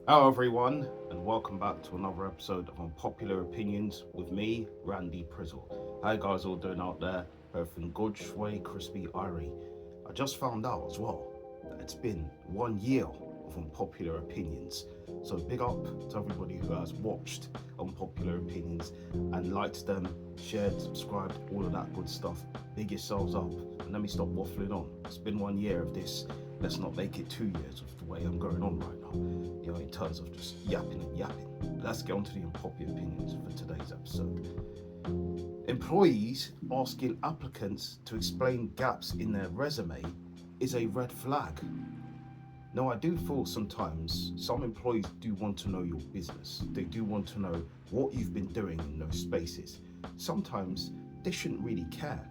Hello, everyone, and welcome back to another episode of Unpopular Opinions with me, Randy Prizzle. How you guys all doing out there? Everything good, shway, crispy, irie. I just found out as well that it's been 1 year of Unpopular Opinions. So big up to everybody who has watched Unpopular Opinions and liked them, shared, subscribed, all of that good stuff. Big yourselves up, and let me stop waffling on. It's been 1 year of this. Let's not make it 2 years of the way I'm going on right now, in terms of just yapping and yapping. Let's get on to the unpopular opinions for today's episode. Employees asking applicants to explain gaps in their resume is a red flag. Now, I do feel sometimes some employees do want to know your business. They do want to know what you've been doing in those spaces. Sometimes they shouldn't really care.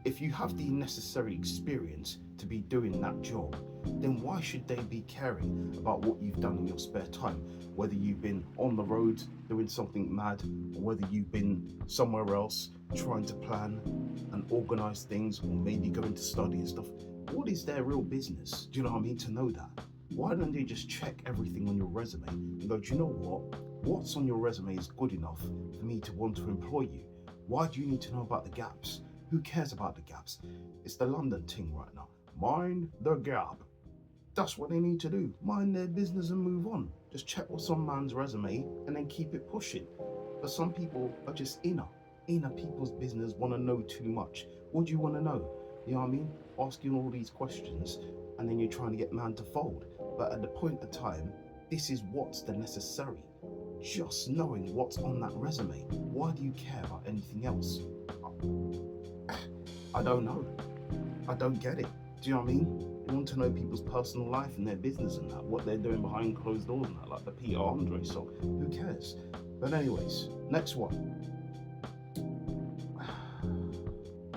If you have the necessary experience to be doing that job, then why should they be caring about what you've done in your spare time? Whether you've been on the road doing something mad, or whether you've been somewhere else trying to plan and organize things, or maybe going to study and stuff. What is their real business? Do you know what I mean? To know that. Why don't they just check everything on your resume and go, do you know what? What's on your resume is good enough for me to want to employ you. Why do you need to know about the gaps? Who cares about the gaps? It's the London thing right now. Mind the gap. That's what they need to do. Mind their business and move on. Just check what's on man's resume and then keep it pushing. But some people are just inner people's business, want to know too much. What do you want to know? You know what I mean? Asking all these questions and then you're trying to get man to fold. But at the point of time, this is what's the necessary. Just knowing what's on that resume. Why do you care about anything else? I don't know. I don't get it. Do you know what I mean? You want to know people's personal life and their business and that, what they're doing behind closed doors and that, like the Peter Andre song. Who cares? But anyways, next one.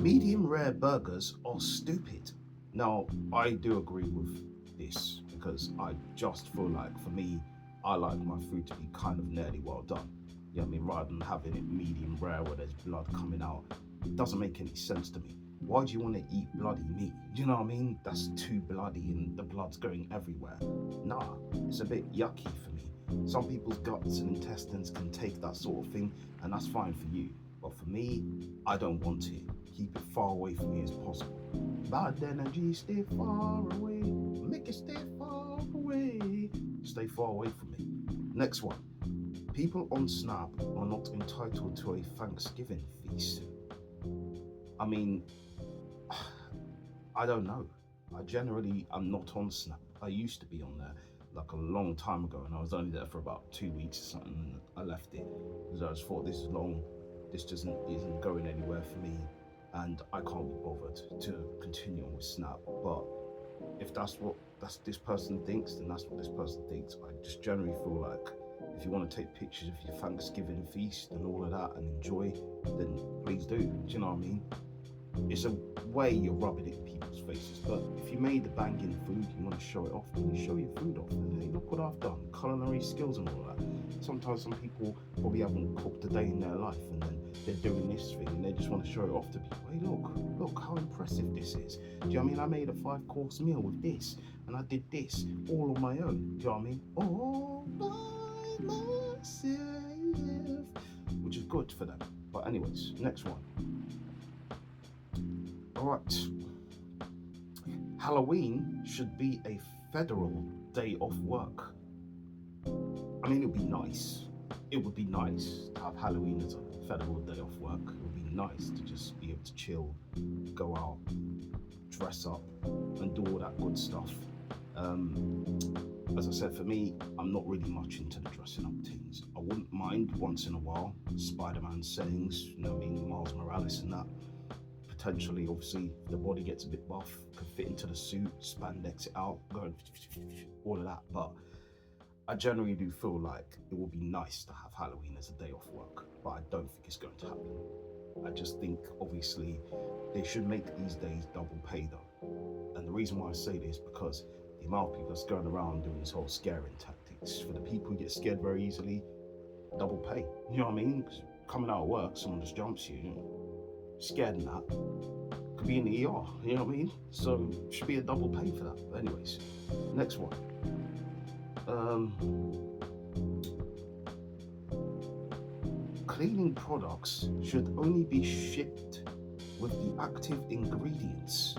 Medium rare burgers are stupid. Now, I do agree with this because I just feel like, for me, I like my food to be kind of nearly well done. You know what I mean? Rather than having it medium rare where there's blood coming out. It doesn't make any sense to me. Why do you want to eat bloody meat? Do you know what I mean? That's too bloody and the blood's going everywhere. Nah, it's a bit yucky for me. Some people's guts and intestines can take that sort of thing, and that's fine for you. But for me, I don't want it. Keep it far away from me as possible. Bad energy, stay far away. Make it stay far away. Stay far away from me. Next one. People on Snap are not entitled to a Thanksgiving feast. I mean, I don't know. I'm not on Snap. I used to be on there like a long time ago, and I was only there for about 2 weeks or something, and I left it because I just thought this is long. This isn't going anywhere for me, and I can't be bothered to continue on with Snap. But if that's what this person thinks, then that's what this person thinks. I just generally feel like if you want to take pictures of your Thanksgiving feast and all of that and enjoy, then please do. Do you know what I mean? It's a way you're rubbing it in people's faces. But if you made the banging food, you want to show it off, then you show your food off. And hey, look what I've done, culinary skills and all that. Sometimes some people probably haven't cooked a day in their life, and then they're doing this thing and they just want to show it off to people. Hey, look how impressive this is. Do you know what I mean? I made a 5-course meal with this, and I did this all on my own. Do you know what I mean? All by myself, which is good for them. But anyways, next one. Alright, Halloween should be a federal day off work. I mean, it would be nice. It would be nice to have Halloween as a federal day off work. It would be nice to just be able to chill, go out, dress up, and do all that good stuff. As I said, for me, I'm not really much into the dressing up things. I wouldn't mind once in a while, Spider-Man sayings, you know what I mean, Miles Morales and that. Potentially, obviously, if the body gets a bit buff, could fit into the suit, spandex it out, go all of that. But I generally do feel like it would be nice to have Halloween as a day off work, but I don't think it's going to happen. I just think, obviously, they should make these days double pay though. And the reason why I say this is because the amount of people that's going around doing this whole scaring tactics. For the people who get scared very easily, double pay. You know what I mean? 'Cause coming out of work, someone just jumps you, scared and that. Could be in the ER, you know what I mean? So should be a double pay for that. But anyways, next one. Cleaning products should only be shipped with the active ingredients.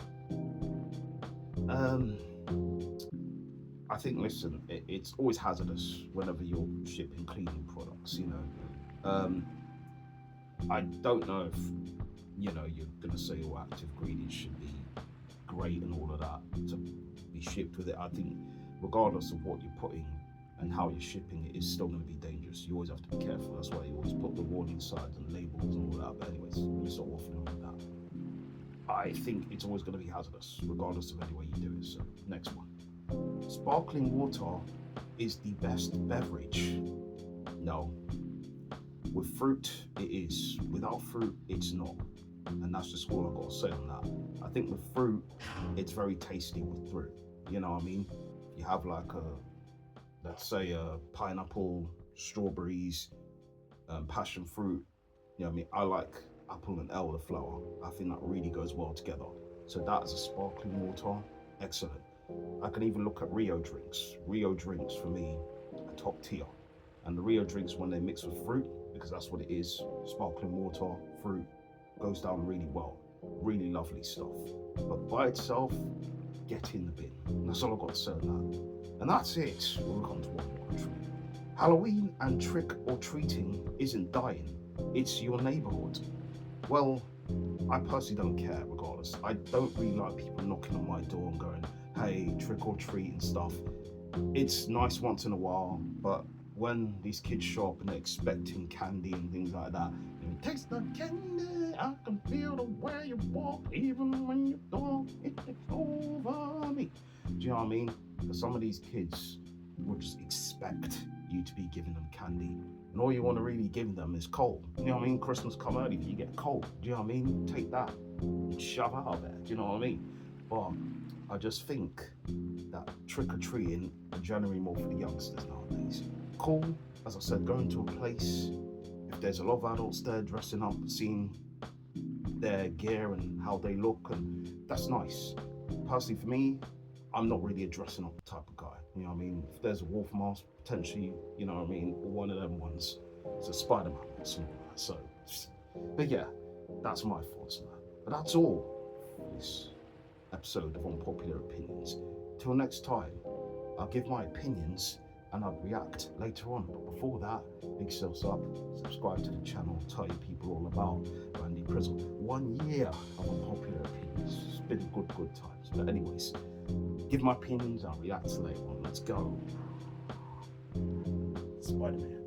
I think, listen, it's always hazardous whenever you're shipping cleaning products, you know. I don't know if, you know, you're going to say all active ingredients should be great and all of that to be shipped with it. I think regardless of what you're putting and how you're shipping it, is still going to be dangerous. You always have to be careful. That's why you always put the warning signs and labels and all that. But anyways, let me stop waffling with that. I think it's always going to be hazardous, regardless of any way you do it. So, next one. Sparkling water is the best beverage. No. With fruit, it is. Without fruit, it's not. And that's just all I've got to say on that. I think with fruit, it's very tasty with fruit. You know what I mean? You have like let's say pineapple, strawberries, passion fruit. You know what I mean? I like apple and elderflower. I think that really goes well together. So that is a sparkling water. Excellent. I can even look at Rio drinks. Rio drinks for me are top tier. And the Rio drinks, when they mix with fruit, because that's what it is, sparkling water, fruit, goes down really well. Really lovely stuff. But by itself, get in the bin. And that's all I've got to say on that. And that's it. We'll come to one more. Halloween and trick or treating isn't dying. It's your neighborhood. Well, I personally don't care regardless. I don't really like people knocking on my door and going, hey, trick or treat and stuff. It's nice once in a while, but when these kids show up and they're expecting candy and things like that, and taste the candy, I can feel the way you walk, even when you don't, it's over me. Do you know what I mean? Because some of these kids will just expect you to be giving them candy, and all you want to really give them is coal. You know what I mean? Christmas come early, you get coal. Do you know what I mean? Take that and shove out of there. Do you know what I mean? But I just think that trick-or-treating are generally more for the youngsters nowadays. Cool, as I said, going to a place, if there's a lot of adults there dressing up, seeing their gear and how they look, and that's nice. Personally for me, I'm not really a dressing up type of guy. You know what I mean? If there's a wolf mask, potentially, you know what I mean, one of them ones. It's a Spider-Man or something like that. So, but yeah, that's my thoughts on that. But that's all for this episode of Unpopular Opinions. Till next time, I'll give my opinions and I'll react later on. But before that, big yourselves up, subscribe to the channel, tell your people all about Randy Prizzle. 1 year of Unpopular Opinions. It's been good times. But anyways, give my opinions, I'll react later on. Let's go. Spider-Man.